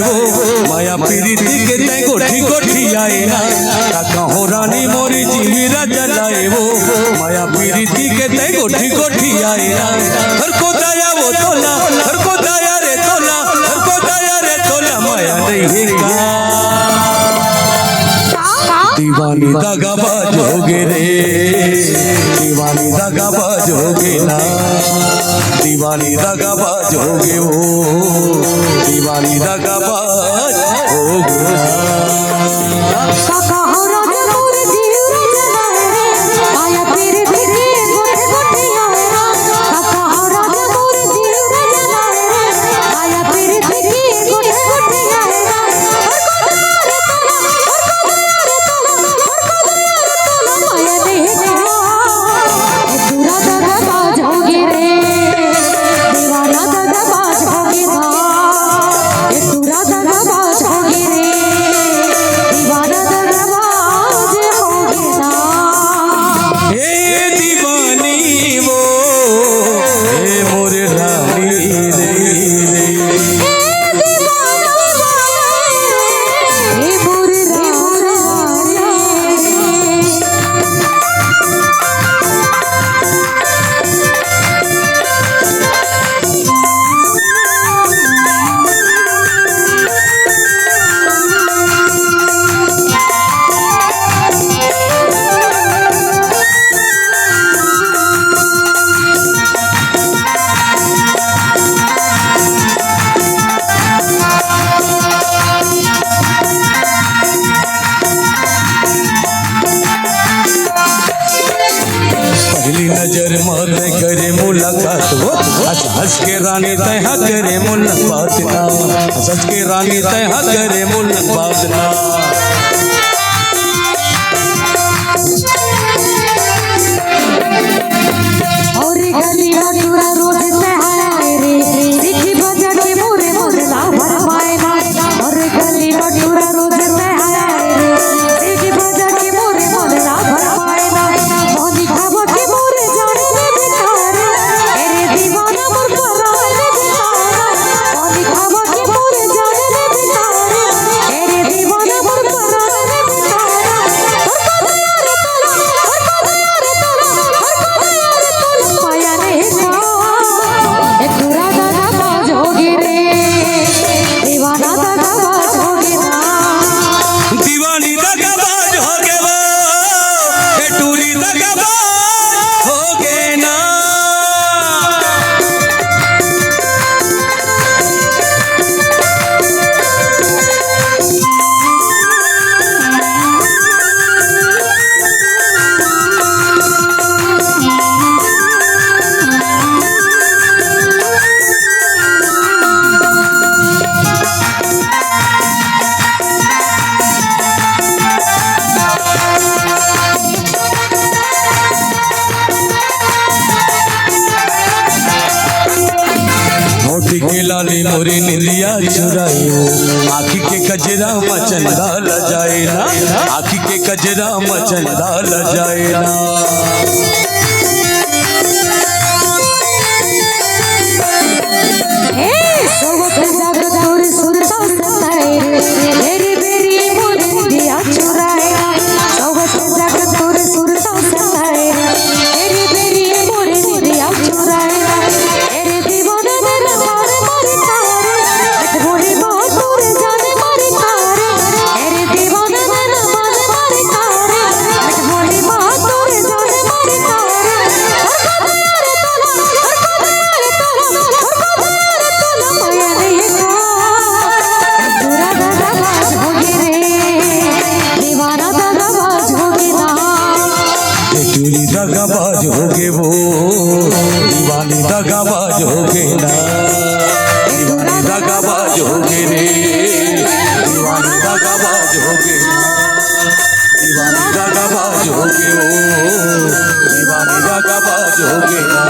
वो माया प्रीति के तय गोठी गोठी आए ना कहो रानी मोरी जीवीरा जलाए वो माया प्रीति के तय गोठी गोठी आए ना हर को दया वो तोला हर को दया रे तोला हर को दया रे तोला माया नहीं का दीवानी दगाबाज होगे रे दीवानी दगाबाज होगे ना दीवानी दगाबाज होगे वो दीवानी दगाबाज होगे ना नजर मारे करे मुलाकात हो हंस के रानी तय करे मुलाकात ना हंस के रानी तय करे मुलाकात ना और गली पूरा रोज सहारा रे दिखी बजा के मोरे मोरे ना भर पाए ना और गली पूरा रोज सहारा रे दिखी बजा के मोरे मोरे ना भर पाए ना मोदी खाबो के मोरे जाने में बिकार तेरे दीवाना मोर पराने बिकार मोदी खाबो के मोरे जाने में बिकार तेरे दीवाना मोर पराने बिकार पाया नहीं पूरा दगाबाज होगे रे दीवाना दगाबाज होगे ना दीवानी दगाबाज होगे वो टूरी दगाबाज होगे ना के लाली मोरी निलिया चुरायो आँखी के कजरा मचंदा ल जाए ना आँखी के कजरा मचंदा ल जाए ना दगाबाज होगे वो दीवानी दगाबाज होगे ना दीवानी दगाबाज होगे रे दीवानी दगाबाज होगे ना दीवानी दगाबाज होगे वो दीवानी दगाबाज होगे ना